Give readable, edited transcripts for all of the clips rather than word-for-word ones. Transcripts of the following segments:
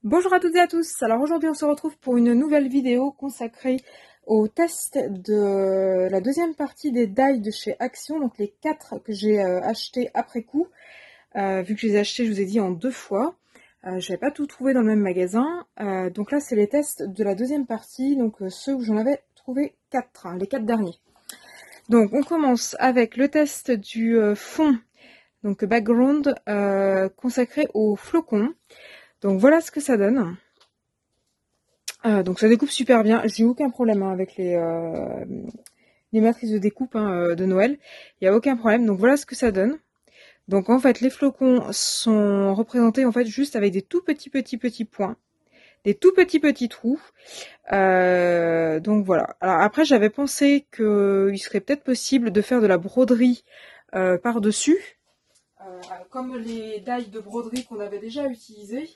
Bonjour à toutes et à tous. Alors aujourd'hui on se retrouve pour une nouvelle vidéo consacrée au test de la deuxième partie des die de chez Action, donc les 4 que j'ai achetés après coup. Vu que je les ai achetés, je vous ai dit, en 2 fois. Je n'avais pas tout trouvé dans le même magasin. Donc là c'est les tests de la deuxième partie, donc ceux où j'en avais trouvé 4, les 4 derniers. Donc on commence avec le test du fond, donc background, consacré aux flocons. Donc voilà ce que ça donne. Donc ça découpe super bien, j'ai aucun problème avec les matrices de découpe de Noël, il n'y a aucun problème, donc voilà ce que ça donne. Donc en fait les flocons sont représentés en fait juste avec des tout petits points, des tout petits trous. Donc voilà. Alors après j'avais pensé qu'il serait peut-être possible de faire de la broderie par-dessus, comme les dailles de broderie qu'on avait déjà utilisées.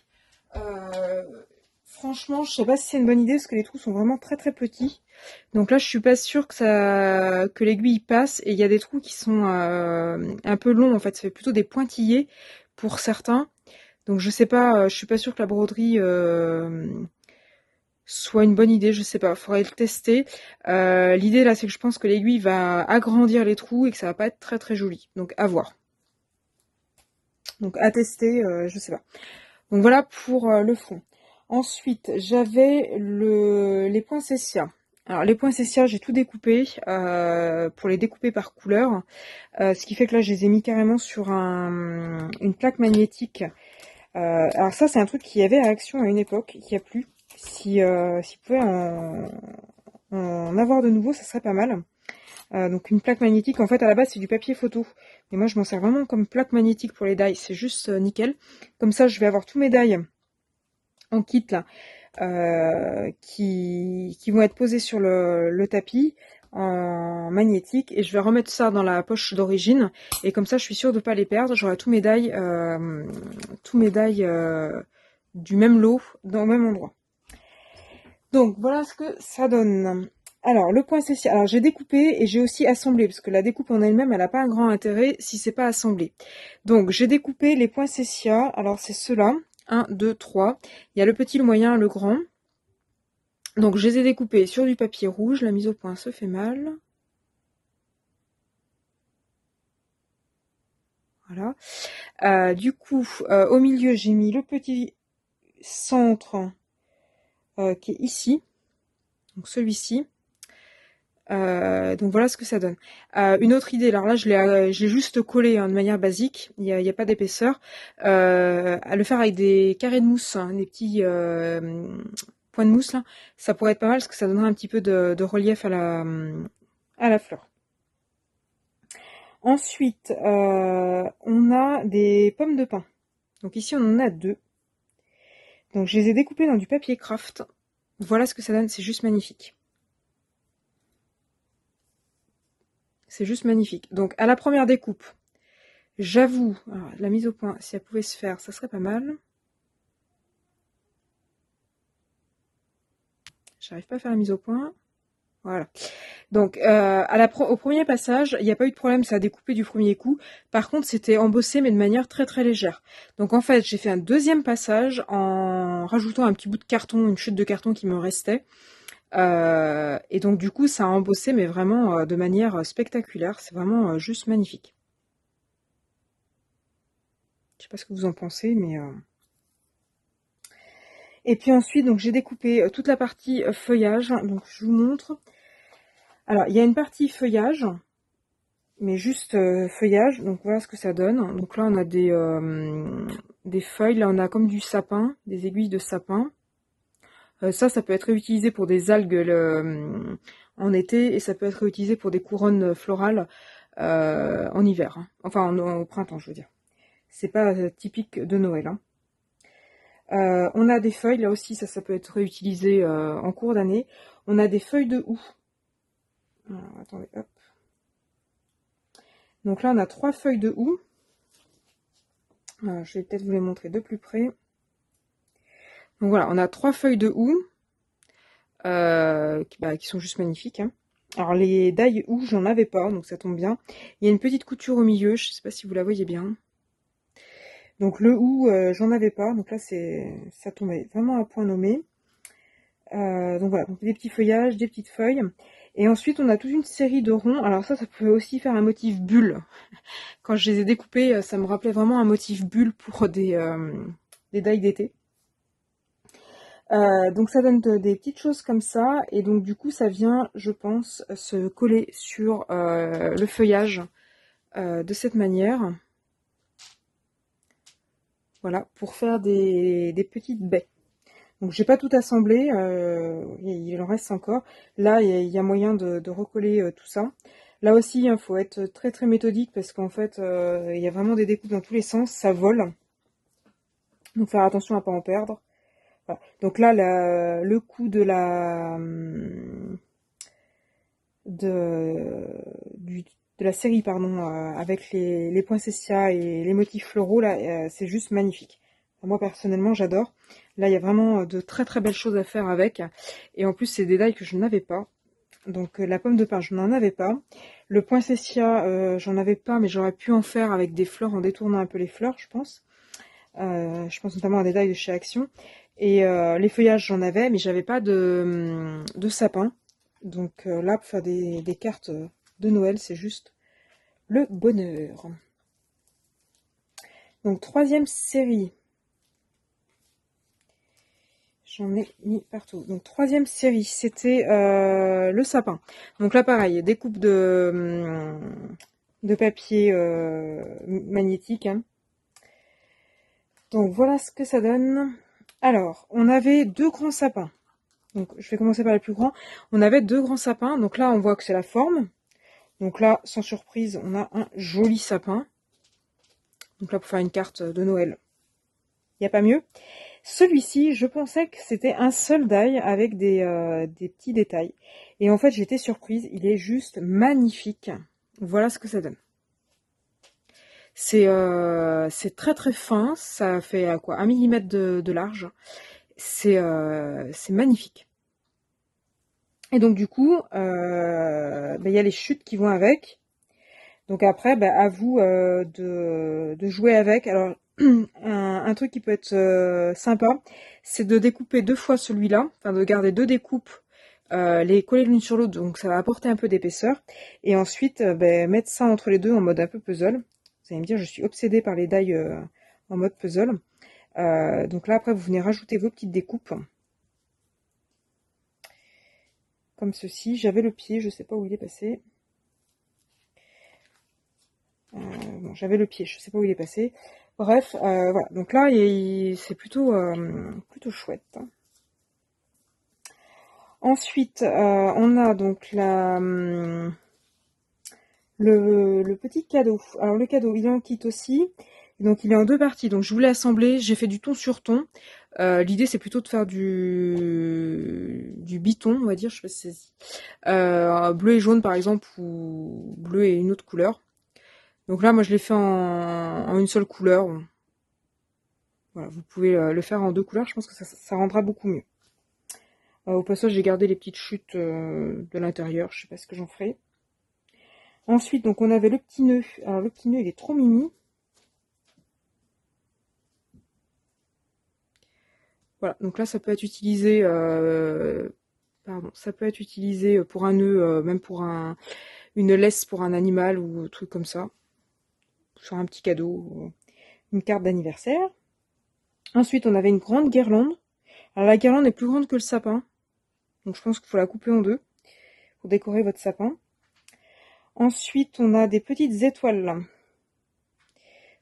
Franchement, je sais pas si c'est une bonne idée parce que les trous sont vraiment très petits. Donc là, je suis pas sûre que l'aiguille passe, et il y a des trous qui sont un peu longs en fait. Ça fait plutôt des pointillés pour certains. Donc je sais pas, je suis pas sûre que la broderie soit une bonne idée. Je sais pas, faudrait le tester. L'idée là, c'est que je pense que l'aiguille va agrandir les trous et que ça va pas être très joli. Donc à voir. Donc à tester, je sais pas. Donc voilà pour le fond. Ensuite, j'avais les poinsettias. Alors les poinsettias, j'ai tout découpé pour les découper par couleur. Ce qui fait que là, je les ai mis carrément sur une plaque magnétique. Alors ça, c'est un truc qui y avait à Action à une époque, qui a plus. Si vous pouvez en avoir de nouveau, ça serait pas mal. Donc une plaque magnétique, en fait à la base c'est du papier photo, mais moi je m'en sers vraiment comme plaque magnétique pour les die, c'est juste nickel. Comme ça je vais avoir tous mes die en kit là, qui vont être posés sur le tapis en magnétique, et je vais remettre ça dans la poche d'origine, et comme ça je suis sûre de ne pas les perdre. J'aurai tous mes die du même lot dans le même endroit. Donc voilà ce que ça donne. Alors le poinsettia, alors j'ai découpé et j'ai aussi assemblé, parce que la découpe en elle-même elle n'a pas un grand intérêt si c'est pas assemblé. Donc j'ai découpé les poinsettias, alors c'est ceux-là, 1, 2, 3. Il y a le petit, le moyen, le grand. Donc je les ai découpés sur du papier rouge, la mise au point se fait mal. Voilà. Du coup, au milieu j'ai mis le petit centre qui est ici, donc celui-ci. Donc voilà ce que ça donne. Une autre idée, alors là j'ai juste collé de manière basique, il y a pas d'épaisseur, à le faire avec des carrés de mousse, des petits points de mousse là, ça pourrait être pas mal parce que ça donnerait un petit peu de relief à la fleur. Ensuite, on a des pommes de pin. Donc ici on en a 2. Donc je les ai découpées dans du papier craft. Voilà ce que ça donne, c'est juste magnifique. C'est juste magnifique. Donc à la première découpe, j'avoue, la mise au point, si elle pouvait se faire, ça serait pas mal. J'arrive pas à faire la mise au point. Voilà. Donc au premier passage, il n'y a pas eu de problème, ça a découpé du premier coup. Par contre, c'était embossé, mais de manière très légère. Donc en fait, j'ai fait un deuxième passage en rajoutant un petit bout de carton, une chute de carton qui me restait. Et donc du coup, ça a embossé, mais vraiment de manière spectaculaire. C'est vraiment juste magnifique. Je sais pas ce que vous en pensez, mais... Et puis ensuite, donc j'ai découpé toute la partie feuillage. Donc je vous montre. Alors, il y a une partie feuillage, mais juste feuillage. Donc voilà ce que ça donne. Donc là, on a des feuilles. Là, on a comme du sapin, des aiguilles de sapin. Ça peut être réutilisé pour des algues en été, et ça peut être réutilisé pour des couronnes florales en hiver. Enfin, au printemps, je veux dire. C'est pas typique de Noël. On a des feuilles, là aussi, ça peut être réutilisé en cours d'année. On a des feuilles de houx. Alors, attendez, hop. Donc là, on a 3 feuilles de houx. Alors, je vais peut-être vous les montrer de plus près. Donc voilà, on a 3 feuilles de houx qui sont juste magnifiques. Alors les die houx, j'en avais pas, donc ça tombe bien. Il y a une petite couture au milieu, je sais pas si vous la voyez bien. Donc le hou, j'en avais pas, donc là ça tombait vraiment à point nommé. Donc voilà, donc des petits feuillages, des petites feuilles. Et ensuite on a toute une série de ronds. Alors ça peut aussi faire un motif bulle. Quand je les ai découpés, ça me rappelait vraiment un motif bulle pour des die d'été. Donc ça donne des petites choses comme ça, et donc du coup ça vient, je pense, se coller sur le feuillage de cette manière. Voilà, pour faire des petites baies. Donc j'ai pas tout assemblé, il en reste encore. Là, il y a moyen de recoller tout ça. Là aussi, il faut être très très méthodique parce qu'en fait, il y a vraiment des découpes dans tous les sens, ça vole. Donc faire attention à pas en perdre. Voilà. Donc là, le coup de de la série, pardon, avec les poinsettias et les motifs floraux, là, c'est juste magnifique. Enfin, moi, personnellement, j'adore. Là, il y a vraiment de très très belles choses à faire avec. Et en plus, c'est des die que je n'avais pas. Donc, la pomme de pin, je n'en avais pas. Le poinsettia, j'en avais pas, mais j'aurais pu en faire avec des fleurs en détournant un peu les fleurs, je pense. Je pense notamment à des die de chez Action. Et les feuillages, j'en avais, mais j'avais pas de sapin. Donc là, pour faire des cartes de Noël, c'est juste le bonheur. Donc, troisième série. J'en ai mis partout. Donc, troisième série, c'était le sapin. Donc là, pareil, découpe de papier magnétique. Hein. Donc, voilà ce que ça donne. Alors, on avait deux grands sapins. Donc, je vais commencer par les plus grands. On avait deux grands sapins. Donc là, on voit que c'est la forme. Donc là, sans surprise, on a un joli sapin. Donc là, pour faire une carte de Noël, il n'y a pas mieux. Celui-ci, je pensais que c'était un seul die avec des petits détails. Et en fait, j'étais surprise. Il est juste magnifique. Voilà ce que ça donne. C'est très très fin. Ça fait quoi, 1 millimètre de large. C'est magnifique. Et donc du coup, il y a les chutes qui vont avec. Donc après, à vous de jouer avec. Alors, un truc qui peut être sympa, c'est de découper deux fois celui-là, enfin de garder deux découpes, les coller l'une sur l'autre, donc ça va apporter un peu d'épaisseur. Et ensuite, mettre ça entre les deux en mode un peu puzzle. Vous allez me dire, je suis obsédée par les die en mode puzzle. Donc là, après, vous venez rajouter vos petites découpes. Comme ceci. J'avais le pied, je sais pas où il est passé. Bon, j'avais le pied, je sais pas où il est passé. Bref, voilà. Donc là, c'est plutôt chouette. Ensuite, on a donc le petit cadeau. Alors le cadeau, il est en kit aussi. Donc il est en deux parties. Donc je voulais assembler, j'ai fait du ton sur ton. L'idée c'est plutôt de faire du biton, on va dire, je sais pas si c'est bleu et jaune par exemple, ou bleu et une autre couleur. Donc là, moi je l'ai fait en une seule couleur. Voilà, vous pouvez le faire en deux couleurs, je pense que ça rendra beaucoup mieux. Au passage, j'ai gardé les petites chutes de l'intérieur, je sais pas ce que j'en ferai. Ensuite, donc on avait le petit nœud. Alors le petit nœud, il est trop mimi. Voilà, donc là, ça peut être utilisé, ça peut être utilisé pour un nœud, même pour une laisse pour un animal ou un truc comme ça. Sur un petit cadeau, une carte d'anniversaire. Ensuite, on avait une grande guirlande. Alors la guirlande est plus grande que le sapin. Donc je pense qu'il faut la couper en deux pour décorer votre sapin. Ensuite, on a des petites étoiles.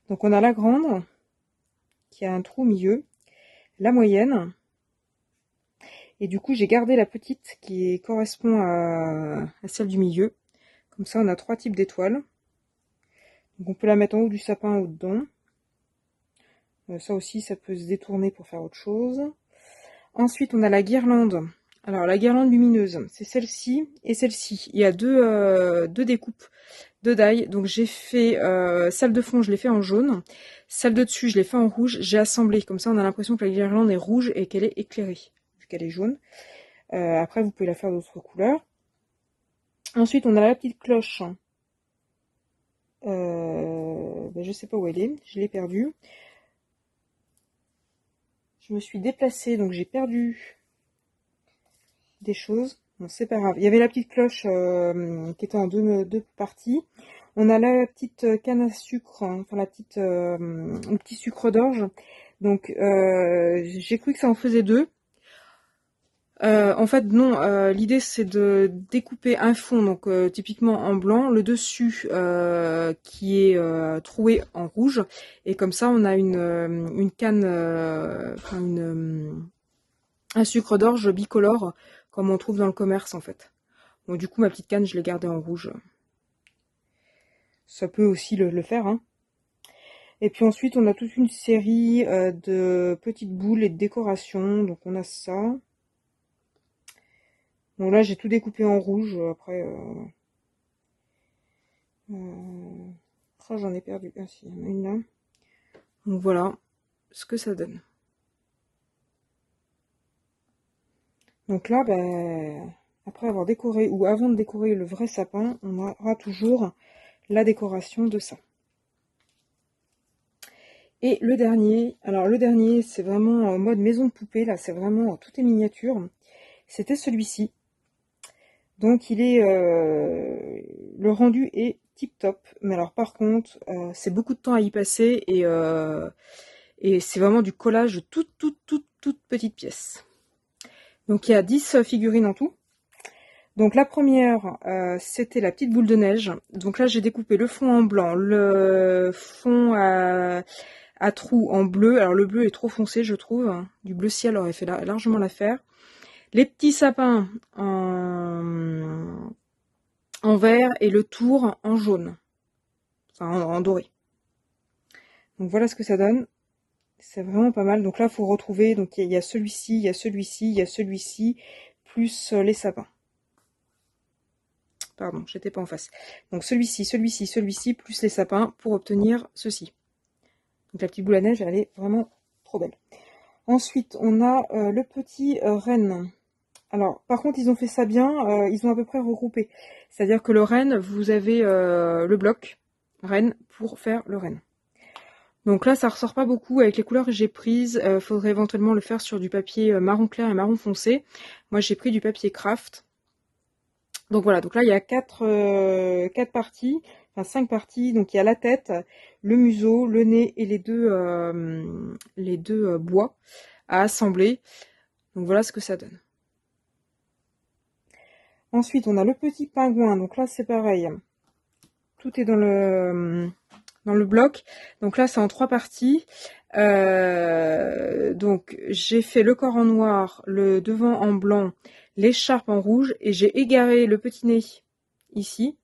Donc on a la grande, qui a un trou au milieu, la moyenne, et du coup j'ai gardé la petite qui correspond à celle du milieu. Comme ça on a trois types d'étoiles. Donc on peut la mettre en haut du sapin ou dedans. Ça aussi ça peut se détourner pour faire autre chose. Ensuite on a la guirlande. Alors la guirlande lumineuse, c'est celle-ci et celle-ci. Il y a deux découpes de die. Donc j'ai fait celle de fond, je l'ai fait en jaune. Celle de dessus, je l'ai fait en rouge. J'ai assemblé. Comme ça, on a l'impression que la guirlande est rouge et qu'elle est éclairée, vu qu'elle est jaune. Après, vous pouvez la faire d'autres couleurs. Ensuite, on a la petite cloche. Je sais pas où elle est. Je l'ai perdue. Je me suis déplacée, donc j'ai perdu des choses. Bon, c'est pas grave. Il y avait la petite cloche qui était en deux parties. On a la petite canne à sucre, hein, enfin le petit sucre d'orge. Donc j'ai cru que ça en faisait deux. En fait, non. L'idée c'est de découper un fond, donc typiquement en blanc, le dessus qui est troué en rouge, et comme ça on a une canne, enfin un sucre d'orge bicolore, comme on trouve dans le commerce en fait. Bon, du coup, ma petite canne, je l'ai gardée en rouge. Ça peut aussi le faire, hein. Et puis ensuite, on a toute une série de petites boules et de décorations. Donc on a ça. Bon, là, j'ai tout découpé en rouge. Après, oh, j'en ai perdu. Ah si, il y en a une là. Donc voilà ce que ça donne. Donc là, ben, après avoir décoré ou avant de décorer le vrai sapin, on aura toujours la décoration de ça. Et le dernier, alors le dernier, c'est vraiment en mode maison de poupée, là, c'est vraiment, tout est miniature. C'était celui-ci. Donc il est, le rendu est tip top. Mais alors par contre, c'est beaucoup de temps à y passer et c'est vraiment du collage de toutes petites pièces. Donc il y a 10 figurines en tout. Donc la première, c'était la petite boule de neige. Donc là, j'ai découpé le fond en blanc, le fond à trous en bleu. Alors le bleu est trop foncé, je trouve. Du bleu ciel aurait fait largement l'affaire. Les petits sapins en vert et le tour en jaune. Enfin, en doré. Donc voilà ce que ça donne. C'est vraiment pas mal. Donc là, il faut retrouver. Donc il y a celui-ci, il y a celui-ci, il y a celui-ci, plus les sapins. Pardon, j'étais pas en face. Donc celui-ci, celui-ci, celui-ci, plus les sapins pour obtenir ceci. Donc la petite boule à neige, elle est vraiment trop belle. Ensuite, on a le petit renne. Alors, par contre, ils ont fait ça bien, ils ont à peu près regroupé. C'est-à-dire que le renne, vous avez le bloc renne pour faire le renne. Donc là, ça ressort pas beaucoup avec les couleurs que j'ai prises. Faudrait éventuellement le faire sur du papier marron clair et marron foncé. Moi, j'ai pris du papier craft. Donc voilà, donc là, il y a quatre parties, enfin 5 parties. Donc il y a la tête, le museau, le nez et les deux bois à assembler. Donc voilà ce que ça donne. Ensuite, on a le petit pingouin. Donc là, c'est pareil. Tout est dans le bloc. Donc là, c'est en 3 parties. Donc, j'ai fait le corps en noir, le devant en blanc, l'écharpe en rouge. Et j'ai égaré le petit nez ici,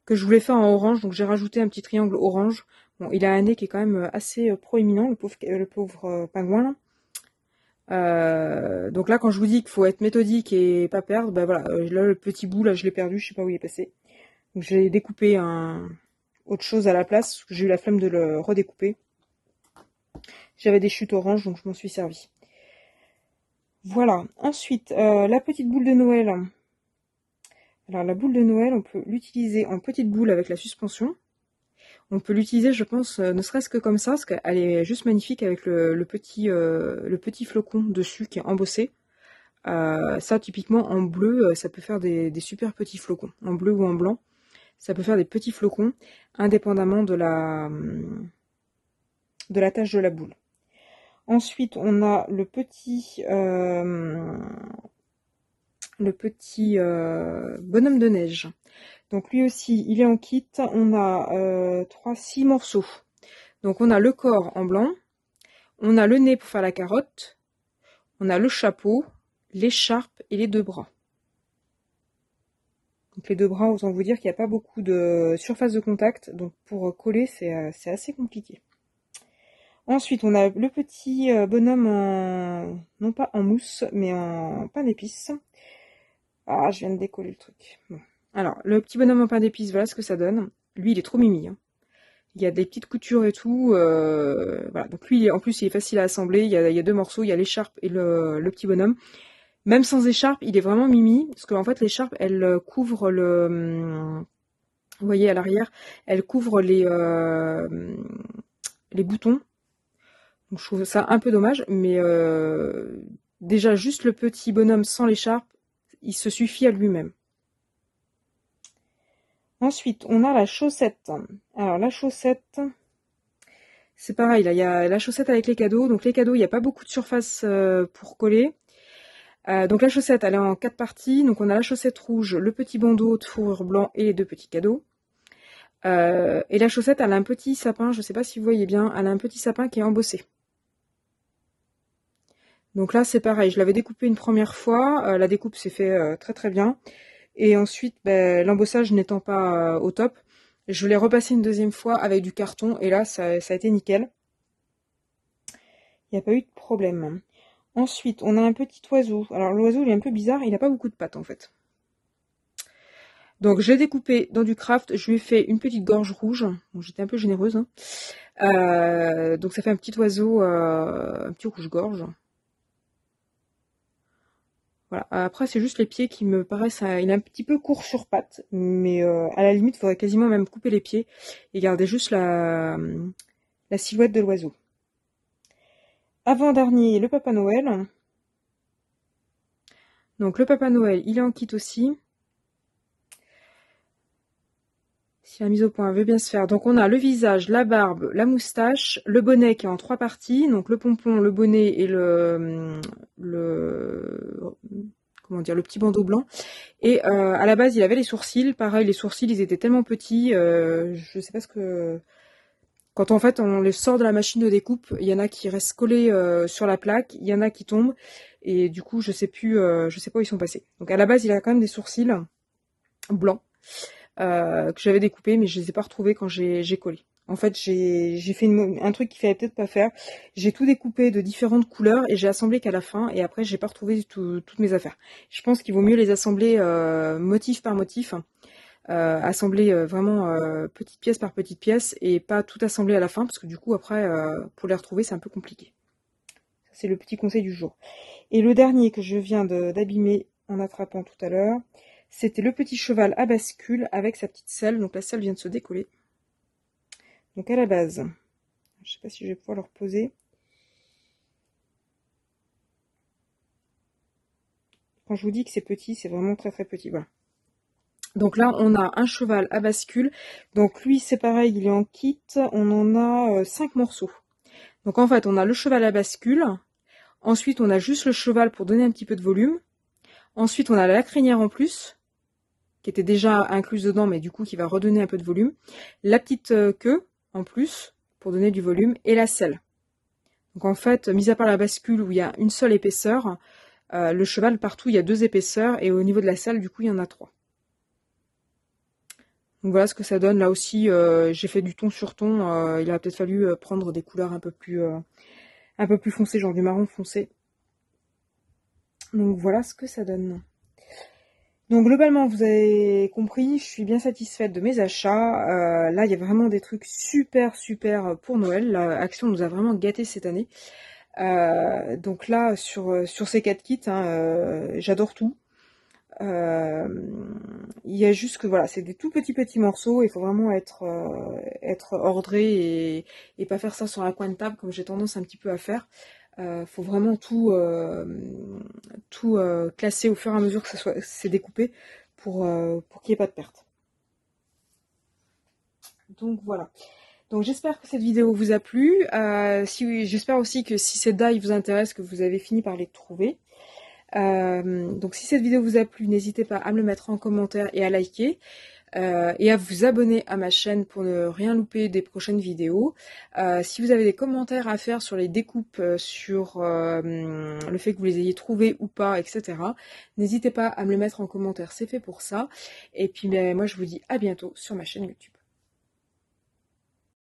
que je voulais faire en orange. Donc, j'ai rajouté un petit triangle orange. Bon, il a un nez qui est quand même assez proéminent, le pauvre pingouin, là. Donc là, quand je vous dis qu'il faut être méthodique et pas perdre, bah voilà, là le petit bout là, je l'ai perdu, je sais pas où il est passé. Donc j'ai découpé autre chose à la place, parce que j'ai eu la flemme de le redécouper. J'avais des chutes orange, donc je m'en suis servi. Voilà. Ensuite, la petite boule de Noël. Alors la boule de Noël, on peut l'utiliser en petite boule avec la suspension. On peut l'utiliser, je pense, ne serait-ce que comme ça, parce qu'elle est juste magnifique avec le petit flocon dessus qui est embossé. Ça, typiquement, en bleu, ça peut faire des super petits flocons. En bleu ou en blanc, ça peut faire des petits flocons, indépendamment de la tache de la boule. Ensuite, on a le petit bonhomme de neige. Donc lui aussi, il est en kit. On a 6 morceaux. Donc on a le corps en blanc, on a le nez pour faire la carotte, on a le chapeau, l'écharpe et les 2 bras. Donc les 2 bras, autant vous dire qu'il n'y a pas beaucoup de surface de contact, donc pour coller, c'est assez compliqué. Ensuite, on a le petit bonhomme non pas en mousse, mais en pain d'épices. Ah, je viens de décoller le truc. Bon. Alors, le petit bonhomme en pain d'épices, voilà ce que ça donne. Lui, il est trop mimi, hein. Il y a des petites coutures et tout. Voilà. Donc lui, en plus, il est facile à assembler. Il y a 2 morceaux, il y a l'écharpe et le petit bonhomme. Même sans écharpe, il est vraiment mimi, parce qu'en fait, l'écharpe, elle couvre vous voyez à l'arrière, elle couvre les boutons. Donc je trouve ça un peu dommage, mais déjà juste le petit bonhomme sans l'écharpe, il se suffit à lui-même. Ensuite, on a la chaussette. Alors la chaussette, c'est pareil, là il y a la chaussette avec les cadeaux. Donc les cadeaux, il n'y a pas beaucoup de surface pour coller. Donc la chaussette, elle est en 4 parties. Donc on a la chaussette rouge, le petit bandeau de fourrure blanc et les 2 petits cadeaux. Et la chaussette, elle a un petit sapin, je ne sais pas si vous voyez bien, elle a un petit sapin qui est embossé. Donc là, c'est pareil, je l'avais découpé une première fois, la découpe s'est fait très très bien. Et ensuite, l'embossage n'étant pas au top, je l'ai repassé une deuxième fois avec du carton, et là, ça a été nickel. Il n'y a pas eu de problème. Ensuite, on a un petit oiseau. Alors l'oiseau, il est un peu bizarre, il n'a pas beaucoup de pattes en fait. Donc je l'ai découpé dans du craft, je lui ai fait une petite gorge rouge. Bon, j'étais un peu généreuse, hein. Donc ça fait un petit oiseau, un petit rouge-gorge. Voilà. Après, c'est juste les pieds qui me paraissent, il est un petit peu court sur pattes, mais à la limite, il faudrait quasiment même couper les pieds et garder juste la silhouette de l'oiseau. Avant-dernier, le Papa Noël. Donc le Papa Noël, il est en kit aussi. Si la mise au point veut bien se faire. Donc on a le visage, la barbe, la moustache, le bonnet qui est en 3 parties. Donc le pompon, le bonnet et comment dire, le petit bandeau blanc. Et à la base, il avait les sourcils. Pareil, les sourcils, ils étaient tellement petits. Je sais pas ce que... Quand en fait on les sort de la machine de découpe, il y en a qui restent collés sur la plaque, il y en a qui tombent. Et du coup, je sais pas où ils sont passés. Donc à la base, il a quand même des sourcils blancs. Que j'avais découpé, mais je les ai pas retrouvés quand j'ai collé. En fait, j'ai fait un truc qu'il fallait peut-être pas faire. J'ai tout découpé de différentes couleurs et j'ai assemblé qu'à la fin. Et après, j'ai pas retrouvé toutes mes affaires. Je pense qu'il vaut mieux les assembler motif par motif, assembler vraiment petite pièce par petite pièce et pas tout assembler à la fin parce que du coup après, pour les retrouver, c'est un peu compliqué. Ça, c'est le petit conseil du jour. Et le dernier que je viens d'abîmer en attrapant tout à l'heure, c'était le petit cheval à bascule avec sa petite selle. Donc la selle vient de se décoller. Donc à la base, je sais pas si je vais pouvoir le reposer. Quand je vous dis que c'est petit, c'est vraiment très très petit. Voilà. Donc là, on a un cheval à bascule. Donc lui, c'est pareil, il est en kit. On en a 5 morceaux. Donc en fait, on a le cheval à bascule. Ensuite, on a juste le cheval pour donner un petit peu de volume. Ensuite, on a la crinière en plus, qui était déjà incluse dedans, mais du coup qui va redonner un peu de volume. La petite queue en plus, pour donner du volume, et la selle. Donc en fait, mis à part la bascule où il y a une seule épaisseur, le cheval partout il y a 2 épaisseurs, et au niveau de la selle, du coup, il y en a 3. Donc voilà ce que ça donne. Là aussi, j'ai fait du ton sur ton. Il aurait peut-être fallu prendre des couleurs un peu plus foncées, genre du marron foncé. Donc voilà ce que ça donne. Donc globalement, vous avez compris, je suis bien satisfaite de mes achats. Là, il y a vraiment des trucs super super pour Noël. Action nous a vraiment gâtés cette année. Donc là, sur ces 4 kits, hein, j'adore tout. Il y a juste que voilà, c'est des tout petits morceaux. Il faut vraiment être ordré et pas faire ça sur un coin de table comme j'ai tendance un petit peu à faire. Faut vraiment tout classer au fur et à mesure que c'est découpé pour qu'il n'y ait pas de perte. Donc voilà. Donc j'espère que cette vidéo vous a plu. J'espère aussi que si ces die vous intéressent, que vous avez fini par les trouver. Donc si cette vidéo vous a plu, n'hésitez pas à me le mettre en commentaire et à liker. Et à vous abonner à ma chaîne pour ne rien louper des prochaines vidéos. Si vous avez des commentaires à faire sur les découpes, sur le fait que vous les ayez trouvées ou pas, etc., n'hésitez pas à me le mettre en commentaire, c'est fait pour ça. Et puis moi je vous dis à bientôt sur ma chaîne YouTube.